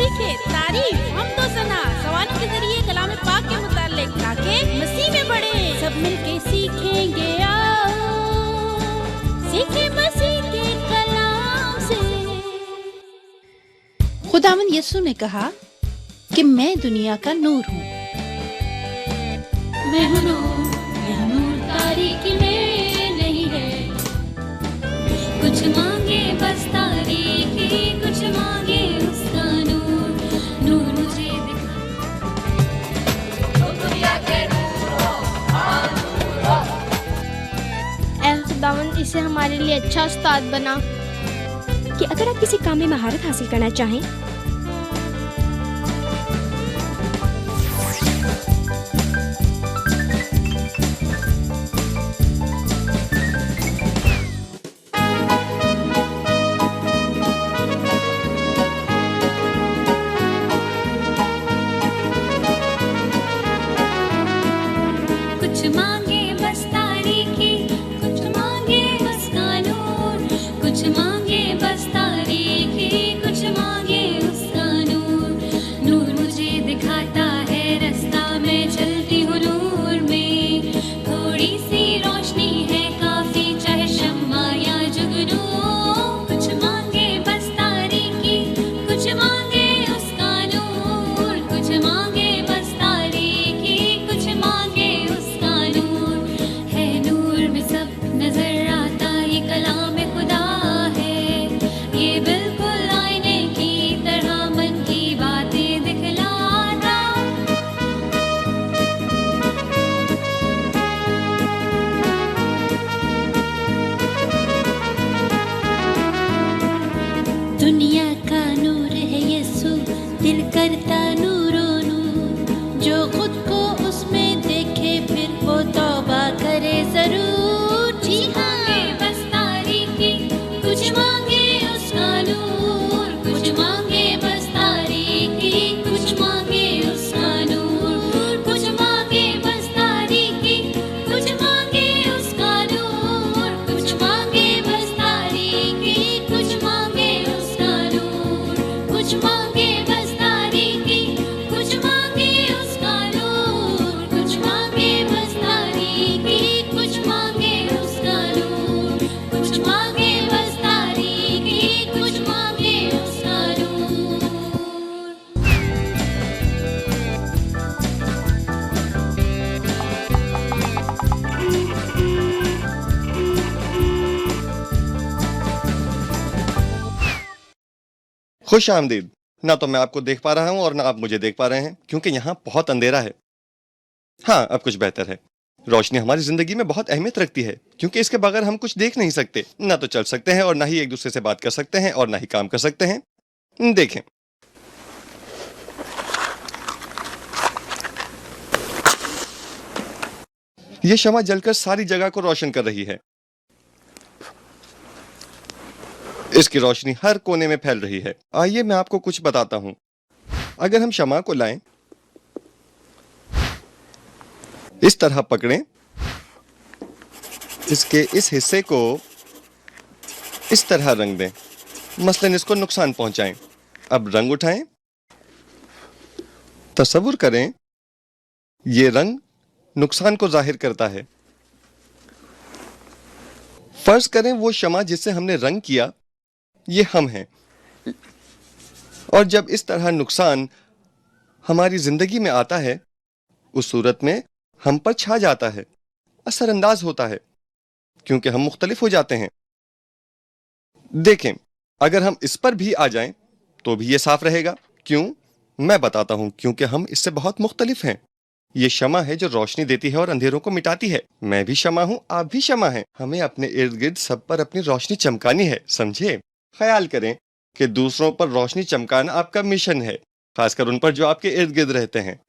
सीखे तारीफ हमदो सना सवालों के जरिए कलाम पाक के मुताल्लिक ताकि मसीह में बढ़े। सब मिलके सीखेंगे आओ, सीखे मसीह के कलाम से। खुदावंद यीशु ने कहा कि मैं दुनिया का नूर हूँ। मैं हूँ नूर तारीकी में नहीं है। कुछ मांगे बस तारीकी, कुछ मांगे उसका नूर। नूर मुझे दिखा तो दुनिया के नूर हो, नूर हो। ऐ खुदावंद इसे हमारे लिए अच्छा उस्ताद बना कि अगर आप किसी काम में महारत हासिल करना चाहें दुनिया का नूर है यीशु, दिल करता नूरो नूर। जो खुद को उसमें देखे फिर वो तौबा करे जरूर। जी हाँ, बस तारीकी, कुछ मांगे उसका नूर। कुछ मांगे बस तारीकी, कुछ मांगे उसका नूर। कुछ मांगे बस तारीकी, कुछ मांगे उसका नूर। कुछ मांगे बस तारीकी, कुछ मांगे कुछ मांगे बस तारीकी, कुछ मांगे उसका नूर। कुछ मांगे बस तारीकी, कुछ मांगे उसका नूर। कुछ मांगे बस तारीकी, कुछ मांगे उसका नूर। खुश आमदीद। ना तो मैं आपको देख पा रहा हूं और ना आप मुझे देख पा रहे हैं क्योंकि यहाँ बहुत अंधेरा है। हाँ, अब कुछ बेहतर है। रोशनी हमारी जिंदगी में बहुत अहमियत रखती है क्योंकि इसके बगैर हम कुछ देख नहीं सकते। ना तो चल सकते हैं और ना ही एक दूसरे से बात कर सकते हैं और ना ही काम कर सकते हैं। देखें, यह शमा जलकर सारी जगह को रोशन कर रही है। इसकी रोशनी हर कोने में फैल रही है। आइए मैं आपको कुछ बताता हूं। अगर हम शमा को लाएं, इस तरह पकड़ें, इसके इस हिस्से को इस तरह रंग दें, मसलन इसको नुकसान पहुंचाएं। अब रंग उठाएं, तसव्वुर करें यह रंग नुकसान को जाहिर करता है। फर्ज करें वो शमा जिसे हमने रंग किया ये हम हैं, और जब इस तरह नुकसान हमारी जिंदगी में आता है उस सूरत में हम पर छा जाता है, असरअंदाज होता है क्योंकि हम मुख्तलिफ हो जाते हैं। देखें, अगर हम इस पर भी आ जाएं तो भी ये साफ रहेगा। क्यों? मैं बताता हूं, क्योंकि हम इससे बहुत मुख्तलिफ हैं। ये शमा है जो रोशनी देती है और अंधेरों को मिटाती है। मैं भी शमा हूं, आप भी शमा हैं। हमें अपने इर्द गिर्द सब पर अपनी रोशनी चमकानी है, समझे? ख्याल करें कि दूसरों पर रोशनी चमकाना आपका मिशन है, खासकर उन पर जो आपके इर्द गिर्द रहते हैं।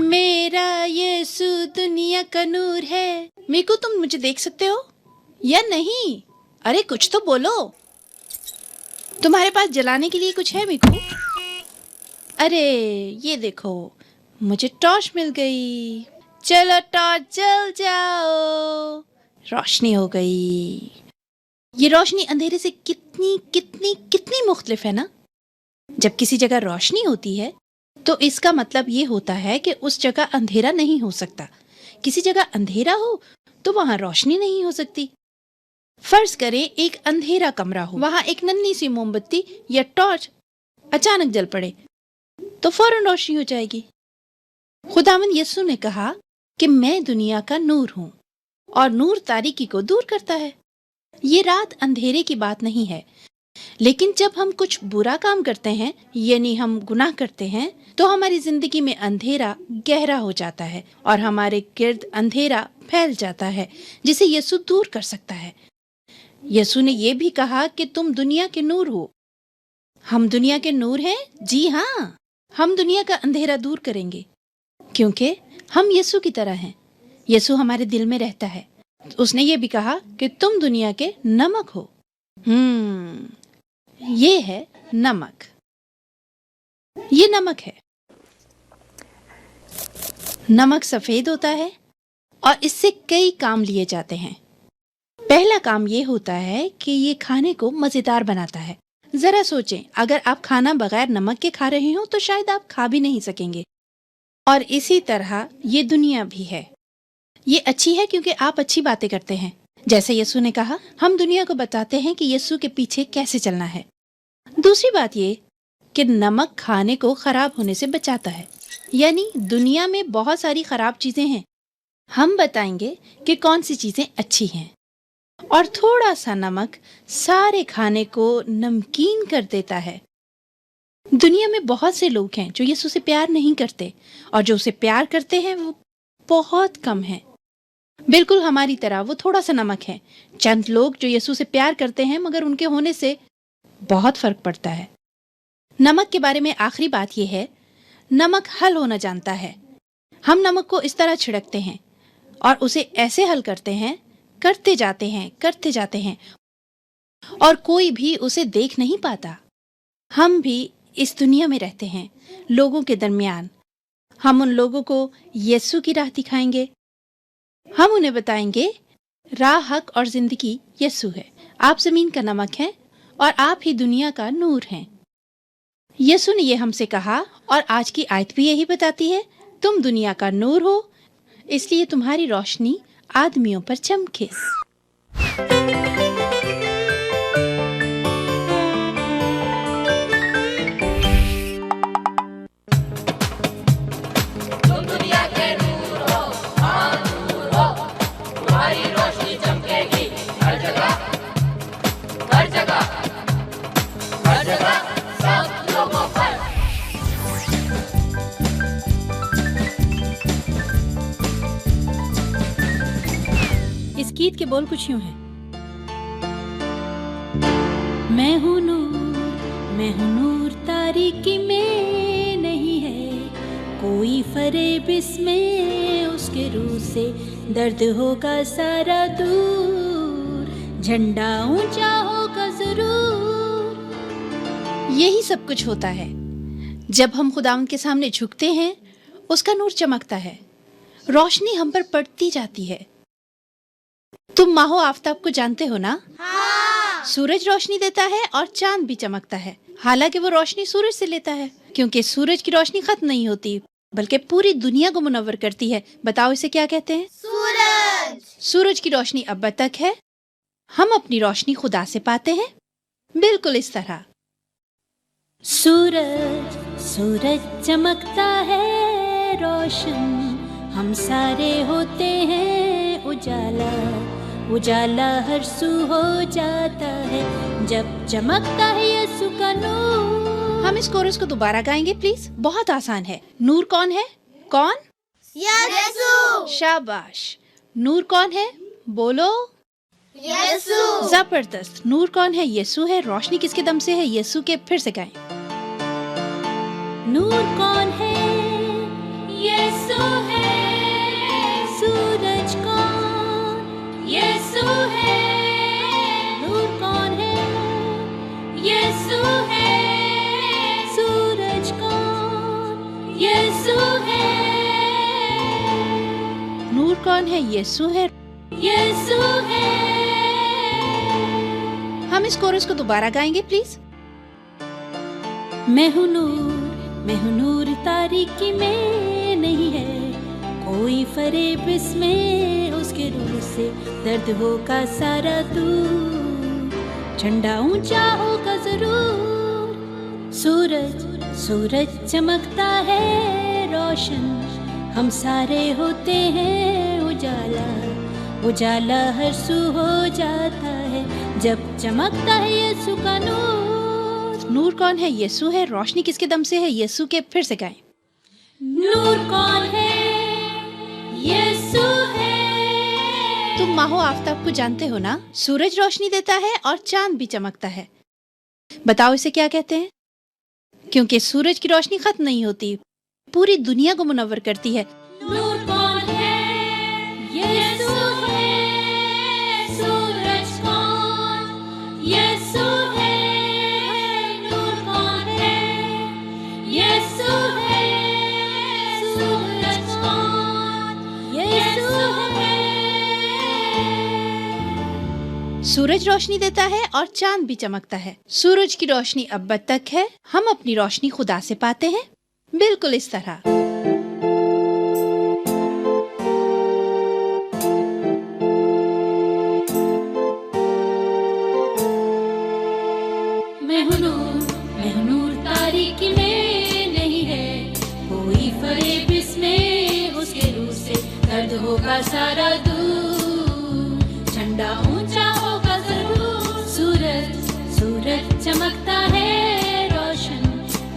मेरा यीशु दुनिया का नूर है। मीकू, तुम मुझे देख सकते हो या नहीं? अरे कुछ तो बोलो। तुम्हारे पास जलाने के लिए कुछ है मीकू? अरे ये देखो, मुझे टॉर्च मिल गई। चलो टॉर्च जल जाओ। रोशनी हो गई। ये रोशनी अंधेरे से कितनी कितनी कितनी मुख्तलिफ है ना। जब किसी जगह रोशनी होती है तो इसका मतलब ये होता है कि उस जगह अंधेरा नहीं हो सकता। किसी जगह अंधेरा हो तो वहां रोशनी नहीं हो सकती। फर्ज करें एक अंधेरा कमरा हो, वहां एक नन्ही सी मोमबत्ती या टॉर्च अचानक जल पड़े तो फौरन रोशनी हो जाएगी। खुदावंद यीशु ने कहा कि मैं दुनिया का नूर हूं और नूर तारीकी को दूर करता है। ये रात अंधेरे की बात नहीं है, लेकिन जब हम कुछ बुरा काम करते हैं यानी हम गुनाह करते हैं तो हमारी जिंदगी में अंधेरा गहरा हो जाता है और हमारे गिर्द अंधेरा फैल जाता है जिसे यीशु दूर कर सकता है। यीशु ने यह भी कहा कि तुम दुनिया के नूर हो। हम दुनिया के नूर हैं। जी हाँ, हम दुनिया का अंधेरा दूर करेंगे क्योंकि हम यीशु की तरह हैं। यीशु हमारे दिल में रहता है। उसने ये भी कहा कि तुम दुनिया के नमक हो। ये है नमक। ये नमक है। नमक सफेद होता है और इससे कई काम लिए जाते हैं। पहला काम ये होता है कि ये खाने को मजेदार बनाता है। जरा सोचें, अगर आप खाना बगैर नमक के खा रहे हो तो शायद आप खा भी नहीं सकेंगे। और इसी तरह ये दुनिया भी है। ये अच्छी है क्योंकि आप अच्छी बातें करते हैं। जैसे यीशु ने कहा, हम दुनिया को बताते हैं कि यीशु के पीछे कैसे चलना है। दूसरी बात ये कि नमक खाने को खराब होने से बचाता है। यानी दुनिया में बहुत सारी खराब चीजें हैं, हम बताएंगे कि कौन सी चीजें अच्छी हैं। और थोड़ा सा नमक सारे खाने को नमकीन कर देता है। दुनिया में बहुत से लोग हैं जो यीशु से प्यार नहीं करते और जो उसे प्यार करते हैं वो बहुत कम हैं। बिल्कुल हमारी तरह वो थोड़ा सा नमक है। चंद लोग जो यीशु से प्यार करते हैं मगर उनके होने से बहुत फर्क पड़ता है। नमक के बारे में आखिरी बात यह है, नमक हल होना जानता है। हम नमक को इस तरह छिड़कते हैं और उसे ऐसे हल करते हैं, करते जाते हैं और कोई भी उसे देख नहीं पाता। हम भी इस दुनिया में रहते हैं, लोगों के दरमियान। हम उन लोगों को यीशु की राह दिखाएंगे। हम उन्हें बताएंगे राह, हक और जिंदगी यीशु है। आप जमीन का नमक हैं और आप ही दुनिया का नूर हैं। यीशु ने ये हमसे कहा और आज की आयत भी यही बताती है, तुम दुनिया का नूर हो, इसलिए तुम्हारी रोशनी आदमियों पर चमके। इस गीत के बोल कुछ यूं हैं। मैं हूँ नूर तारीकी में नहीं है कोई फरेब, इसमें उसके रूह से दर्द होगा सारा दूर, झंडा ऊंचा होगा जरूर। यही सब कुछ होता है जब हम खुदावंद के सामने झुकते हैं। उसका नूर चमकता है, रोशनी हम पर पड़ती जाती है। तुम माहो आफ्ताब को जानते हो ना? हाँ। सूरज रोशनी देता है और चांद भी चमकता है। हालांकि वो रोशनी सूरज से लेता है क्योंकि सूरज की रोशनी खत्म नहीं होती बल्कि पूरी दुनिया को मुनव्वर करती है। बताओ इसे क्या कहते हैं? सूरज। सूरज की रोशनी अब तक है। हम अपनी रोशनी खुदा से पाते हैं बिल्कुल इस तरह। सूरज चमकता है रोशन, हम सारे होते हैं उजाला, उजाला हर सू हो जाता है जब चमकता है यीशु का नूर। हम इस कोरस को दोबारा गाएंगे प्लीज। बहुत आसान है। नूर कौन है? कौन? यीशु। शाबाश। नूर कौन है? बोलो। यीशु। जबरदस्त। नूर कौन है? यीशु है। रोशनी किसके दम से है? यीशु के। फिर से गाएं। नूर कौन है? यीशु है। सूरज कौन? यीशु है। नूर कौन है? यीशु है। सूरज कौन? यीशु है। कौन है? यीशु है। यीशु है। हम इस कोरस को दोबारा गाएंगे प्लीज। मैं हूँ नूर तारीकी में नहीं है कोई फरेब इसमें, उसके रूह से दर्द होगा सारा दूर, झंडा ऊंचा होगा जरूर। सूरज चमकता है रोशन, हम सारे होते हैं उजाला, उजाला हर सू हो जाता है जब चमकता है यीशु का नूर। नूर कौन है? यीशु है। रोशनी किसके दम से है? यीशु के। फिर से गाएं। नूर कौन है? यीशु है। तुम माहो आफ्ताब को जानते हो ना? सूरज रोशनी देता है और चांद भी चमकता है। बताओ इसे क्या कहते हैं? क्योंकि सूरज की रोशनी खत्म नहीं होती, पूरी दुनिया को मुनव्वर करती है। नूर कौन है? यीशु है। सूरज कौन? यीशु है। नूर कौन है? यीशु है। सूरज कौन? यीशु है। सूरज रोशनी देता है और चांद भी चमकता है। सूरज की रोशनी अब्बत तक है, हम अपनी रोशनी खुदा से पाते हैं, बिल्कुल इस तरह। मैं हूँ नूर तारीकी में नहीं है कोई फरेब इसमें, उसके रूह से दर्द होगा सारा दूर, झंडा ऊंचा होगा जरूर। सूरज चमकता है रोशन,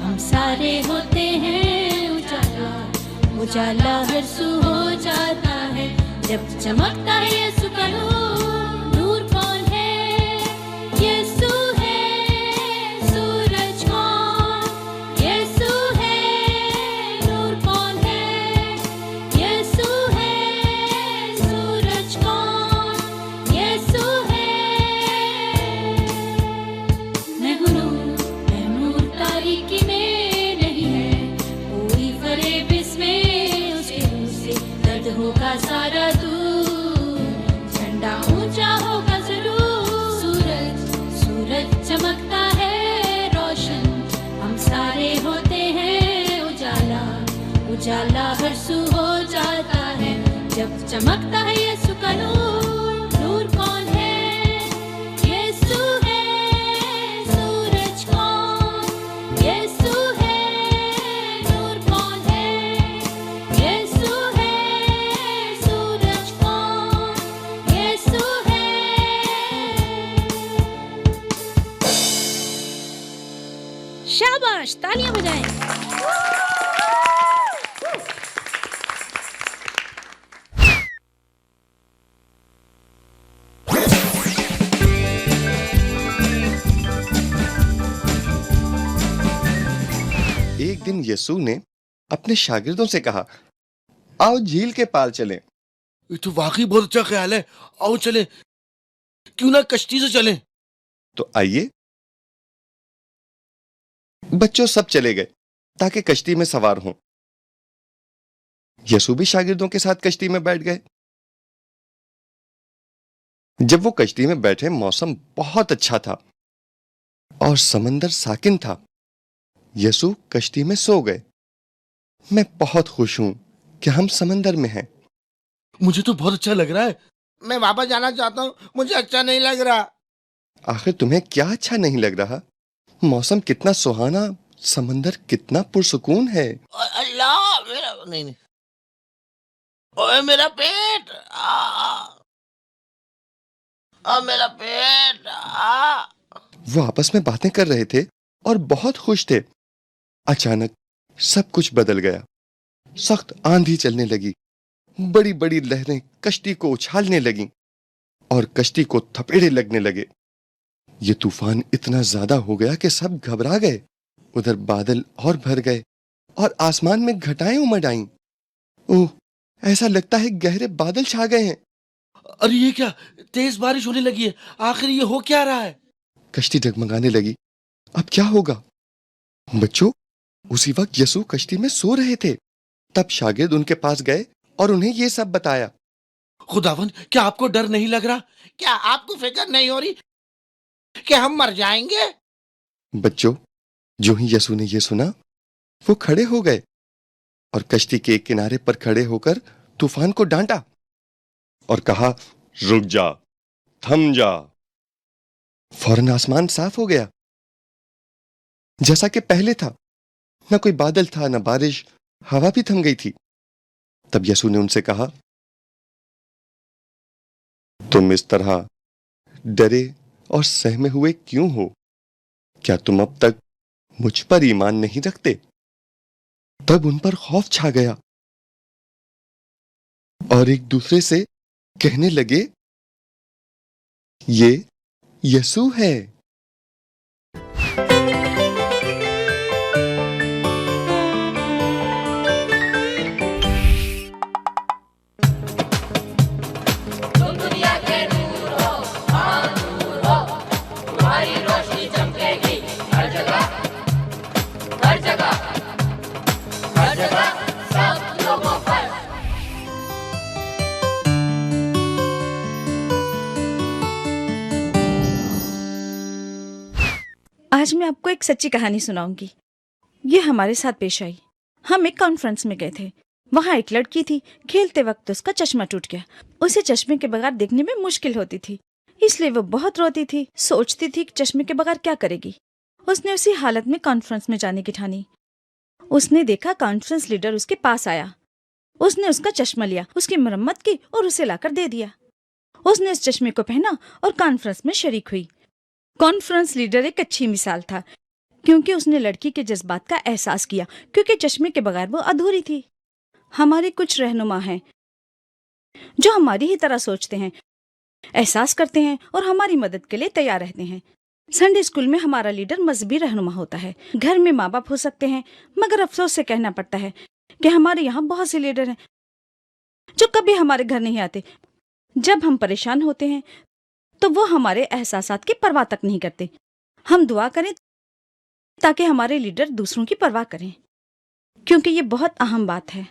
हम सारे होते हैं उजाला, उजाला हर सू हो जाता है जब चमकता है यीशु का नूर। नूर कौन है? यीशु है। सूरज कौन? यीशु है। नूर कौन है? यीशु है। सूरज कौन? यीशु है। मैं हूँ नूर तारीकी में नहीं है कोई फरेब इसमें, उसके रूह से दर्द होगा सारा दूर, झंडा ऊंचा होगा जरूर। सूरज चमकता है रोशन, हम सारे होते हैं उजाला, उजाला हर सू हो जाता है जब चमकता है यीशु का नूर। नूर कौन है? यीशु है। सूरज कौन? यीशु है। नूर कौन है? यीशु है। सूरज कौन? यीशु है। शाबाश, तालियां बजाएं। एक दिन यीशु ने अपने शागिर्दों से कहा, आओ झील के पार चलें। ये तो वाकई बहुत अच्छा ख्याल है। आओ चले, क्यों ना कश्ती से चलें। तो आइए। बच्चों सब चले गए ताकि कश्ती में सवार हों। यीशु भी शागिर्दों के साथ कश्ती में बैठ गए। जब वो कश्ती में बैठे, मौसम बहुत अच्छा था और समंदर साकिन था। यीशु कश्ती में सो गए। मैं बहुत खुश हूं कि हम समंदर में हैं। मुझे तो बहुत अच्छा लग रहा है। मैं वापस जाना चाहता हूँ, मुझे अच्छा नहीं लग रहा। आखिर तुम्हें क्या अच्छा नहीं लग रहा? मौसम कितना सुहाना, समंदर कितना पुरसुकून है। अल्लाह, मेरा नहीं। ओए मेरा पेट, मेरा पेट। वो आपस में बातें कर रहे थे और बहुत खुश थे। अचानक सब कुछ बदल गया। सख्त आंधी चलने लगी, बड़ी बड़ी लहरें कश्ती को उछालने लगीं और कश्ती को थपेड़े लगने लगे। ये तूफान इतना ज्यादा हो गया कि सब घबरा गए। उधर बादल और भर गए और आसमान में घटाएं उमड़ आईं। ओह, ऐसा लगता है गहरे बादल छा गए हैं। अरे ये क्या, तेज बारिश होने लगी है। आखिर ये हो क्या रहा है? कश्ती डगमगाने लगी। अब क्या होगा? बच्चों, उसी वक्त यीशु कश्ती में सो रहे थे। तब शागिर्द उनके पास गए और उन्हें ये सब बताया। खुदावन, क्या आपको डर नहीं लग रहा? क्या आपको फिक्र नहीं हो रही कि हम मर जाएंगे? बच्चों, जो ही यीशु ने ये सुना, वो खड़े हो गए और कश्ती के एक किनारे पर खड़े होकर तूफान को डांटा और कहा, रुक जा, थम जा। फौरन आसमान साफ हो गया, जैसा कि पहले था। न कोई बादल था, न बारिश, हवा भी थम गई थी। तब यीशु ने उनसे कहा, तुम इस तरह डरे और सहमे हुए क्यों हो? क्या तुम अब तक मुझ पर ईमान नहीं रखते? तब उन पर खौफ छा गया और एक दूसरे से कहने लगे, ये यीशु है। आज मैं आपको एक सच्ची कहानी सुनाऊंगी। ये हमारे साथ पेश आई। हम एक कॉन्फ्रेंस में गए थे। वहाँ एक लड़की थी। खेलते वक्त उसका चश्मा टूट गया। उसे चश्मे के बगैर देखने में मुश्किल होती थी, इसलिए वो बहुत रोती थी। सोचती थी कि चश्मे के बगैर क्या करेगी। उसने उसी हालत में कॉन्फ्रेंस में जाने की ठानी। उसने देखा कॉन्फ्रेंस लीडर उसके पास आया। उसने उसका चश्मा लिया, उसकी मरम्मत की और उसे लाकर दे दिया। उसने उस चश्मे को पहना और कॉन्फ्रेंस में शरीक हुई। कॉन्फ्रेंस लीडर एक अच्छी मिसाल था, क्योंकि उसने लड़की के जज्बात का एहसास किया, क्योंकि चश्मे के बगैर वो अधूरी थी। हमारे कुछ रहनुमा हैं जो हमारी ही तरह सोचते हैं, एहसास करते हैं और हमारी मदद के लिए तैयार रहते हैं। संडे स्कूल में हमारा लीडर मजहबी रहनुमा होता है। घर में माँ बाप हो सकते हैं, मगर अफसोस से कहना पड़ता है कि हमारे यहाँ बहुत से लीडर हैं जो कभी हमारे घर नहीं आते। जब हम परेशान होते हैं तो वो हमारे एहसासात की परवाह तक नहीं करते। हम दुआ करें ताकि हमारे लीडर दूसरों की परवाह करें, क्योंकि ये बहुत अहम बात है।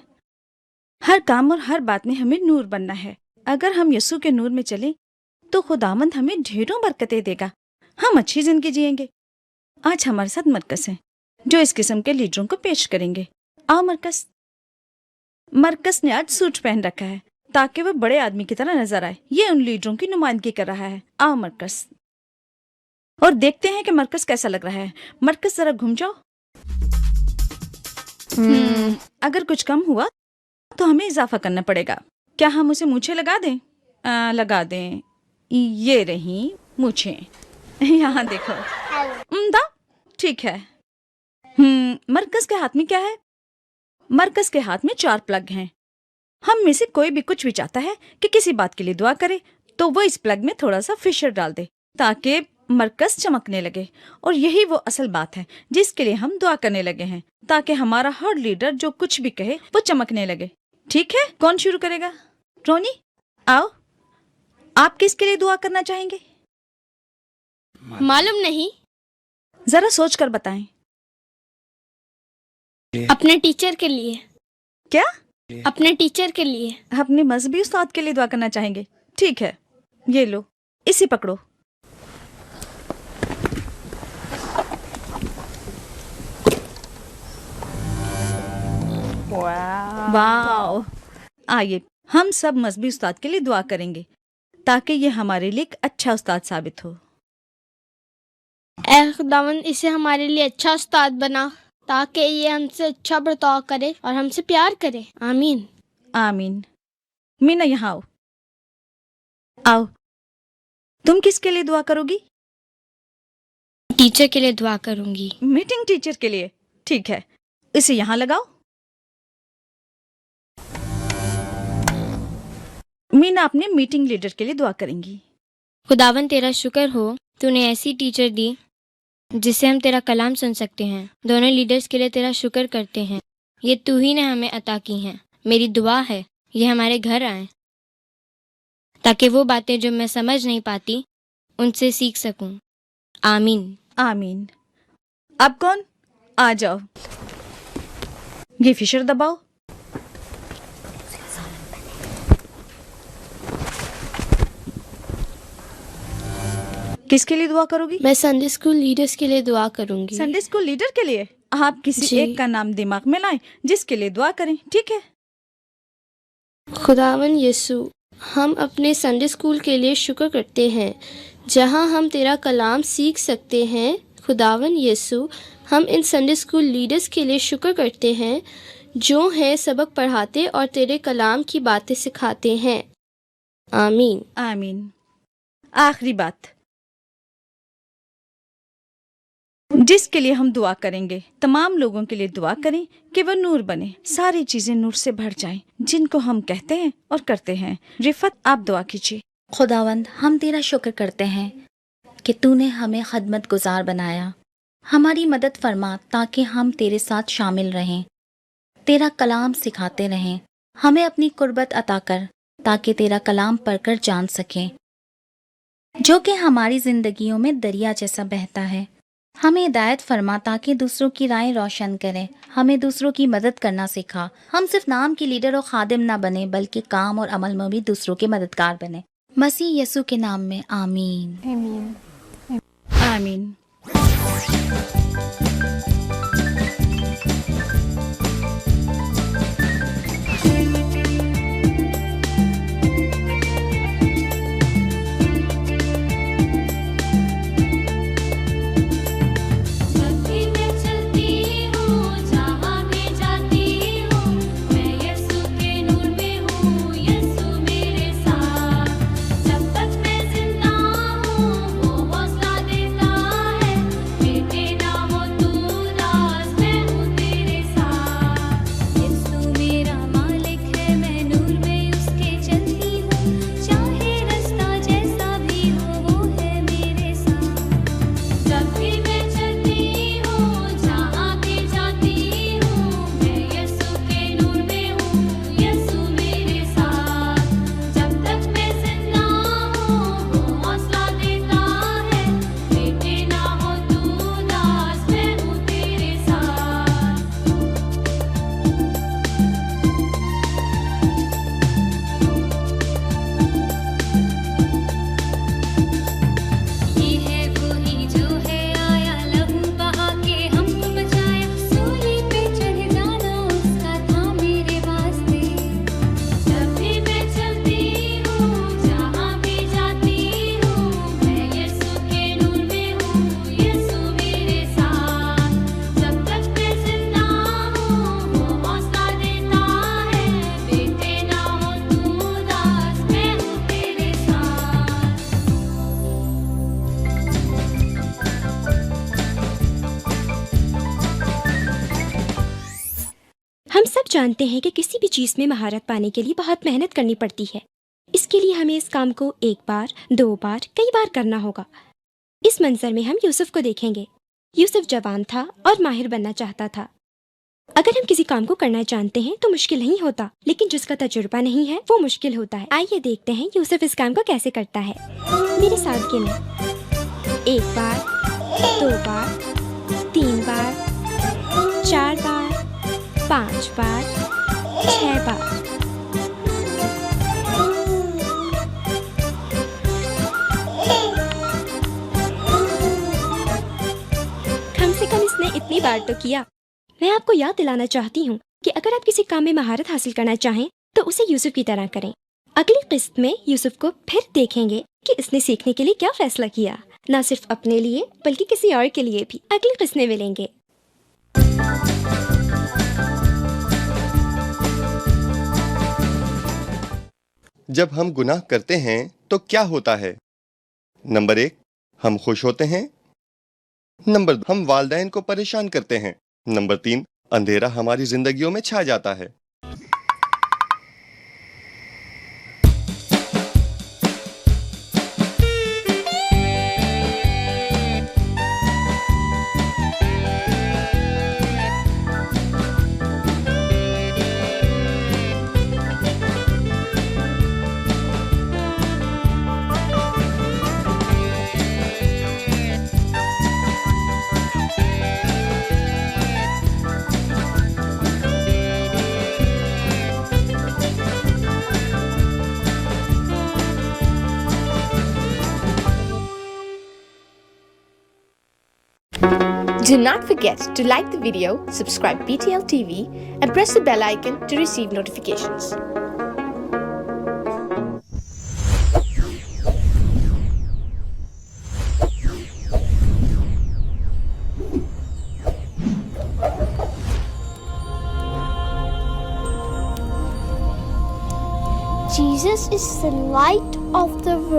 हर काम और हर बात में हमें नूर बनना है। अगर हम यीशु के नूर में चलें तो खुदावंद हमें ढेरों बरकतें देगा। हम अच्छी जिंदगी जिएंगे। आज हमारे साथ मरकस है जो इस किस्म के लीडरों को पेश करेंगे। आओ मरकस। मरकस ने आज सूट पहन रखा है ताकि वह बड़े आदमी की तरह नजर आए। ये उन लीडरों की नुमाइंदगी कर रहा है। आओ मरकस, और देखते हैं कि मरकस कैसा लग रहा है। मरकस जरा घूम जाओ। अगर कुछ कम हुआ तो हमें इजाफा करना पड़ेगा। क्या हम उसे मूछें लगा दें? लगा दें। ये रही मूछें। यहाँ देखो। उम्दा, ठीक है। मरकस के हाथ में क्या है? मरकस के हाथ में 4 प्लग हैं। हम में से कोई भी कुछ भी चाहता है कि किसी बात के लिए दुआ करे तो वो इस प्लग में थोड़ा सा फिशर डाल दे ताकि मरकस चमकने लगे। और यही वो असल बात है जिसके लिए हम दुआ करने लगे हैं, ताकि हमारा हर लीडर जो कुछ भी कहे वो चमकने लगे। ठीक है, कौन शुरू करेगा? रोनी, आओ। आप किसके लिए दुआ करना चाहेंगे? मालूम नहीं, जरा सोच कर बताएं। अपने टीचर के लिए। क्या? अपने टीचर के लिए। अपने मजहबी उस्ताद के लिए दुआ करना चाहेंगे? ठीक है, ये लो, इसे पकड़ो। वाह! आइए हम सब मजहबी उस्ताद के लिए दुआ करेंगे ताकि ये हमारे लिए एक अच्छा उस्ताद साबित हो। ऐ खुदावंद, इसे हमारे लिए अच्छा उस्ताद बना ताकि ये हमसे अच्छा बर्ताव करे और हमसे प्यार करे। आमीन। आमीन। मीना, यहाँ आओ। आओ, तुम किसके लिए दुआ करोगी? टीचर के लिए दुआ करूंगी। मीटिंग टीचर के लिए? ठीक है, इसे यहाँ लगाओ। मीना अपने मीटिंग लीडर के लिए दुआ करेंगी। खुदावन, तेरा शुक्र हो, तूने ऐसी टीचर दी जिससे हम तेरा कलाम सुन सकते हैं। दोनों लीडर्स के लिए तेरा शुक्र करते हैं। ये तू ही ने हमें अता की हैं। मेरी दुआ है ये हमारे घर आए ताकि वो बातें जो मैं समझ नहीं पाती उनसे सीख सकूं। आमीन। आमीन। अब कौन? आ जाओ, ये फिशर दबाओ। किसके लिए दुआ करोगी? मैं संडे स्कूल लीडर्स के लिए दुआ करूंगी। संडे स्कूल लीडर के लिए? आप किसी जी। एक का नाम दिमाग में लाएं जिसके लिए दुआ करें, ठीक है? खुदावन यीशु, हम अपने संडे स्कूल के लिए शुक्र करते हैं जहां हम तेरा कलाम सीख सकते हैं। खुदावन यीशु, हम इन संडे स्कूल लीडर्स के लिए शुक्र करते हैं जो हैं सबक पढ़ाते और तेरे कलाम की बातें सिखाते हैं। आमीन। आमीन। आखिरी बात जिसके लिए हम दुआ करेंगे, तमाम लोगों के लिए दुआ करें कि वह नूर बने, सारी चीजें नूर से भर जाएं जिनको हम कहते हैं और करते हैं। रिफत, आप दुआ कीजिए। खुदावंद, हम तेरा शुक्र करते हैं कि तूने हमें खदमत गुजार बनाया। हमारी मदद फरमा ताकि हम तेरे साथ शामिल रहें, तेरा कलाम सिखाते रहें। हमें अपनी कुर्बत अता कर ताकि तेरा कलाम पढ़कर जान सकें, जो कि हमारी जिंदगियों में दरिया जैसा बहता है। हमें हिदायत फरमा ताकि दूसरों की राय रोशन करें। हमें दूसरों की मदद करना सिखा। हम सिर्फ नाम के लीडर और खादिम ना बने बल्कि काम और अमल में भी दूसरों के मददगार बने। मसीह यीशु के नाम में आमीन। आमीन। हम सब जानते हैं कि किसी भी चीज में महारत पाने के लिए बहुत मेहनत करनी पड़ती है। इसके लिए हमें इस काम को एक बार, 2 बार, कई बार करना होगा। इस मंजर में हम यूसुफ को देखेंगे। यूसुफ जवान था और माहिर बनना चाहता था। अगर हम किसी काम को करना जानते हैं तो मुश्किल नहीं होता, लेकिन जिसका तजुर्बा नहीं है वो मुश्किल होता है। आइए देखते हैं यूसुफ इस काम को कैसे करता है। मेरे साथ गिने। 1 बार, 2 बार, 3 बार, 4 बार, 5 बार, 6 बार। कम से कम इसने इतनी बार तो किया। मैं आपको याद दिलाना चाहती हूँ कि अगर आप किसी काम में महारत हासिल करना चाहें तो उसे यूसुफ की तरह करें। अगली किस्त में यूसुफ को फिर देखेंगे कि इसने सीखने के लिए क्या फैसला किया, न सिर्फ अपने लिए बल्कि किसी और के लिए भी। अगली किस्त में मिलेंगे। जब हम गुनाह करते हैं तो क्या होता है? नंबर 1, हम खुश होते हैं। नंबर 2, हम वालिदैन को परेशान करते हैं। नंबर 3, अंधेरा हमारी जिंदगियों में छा जाता है। Do not forget to like the video, subscribe BTL TV, and press the bell icon to receive notifications. Jesus is the light of the world.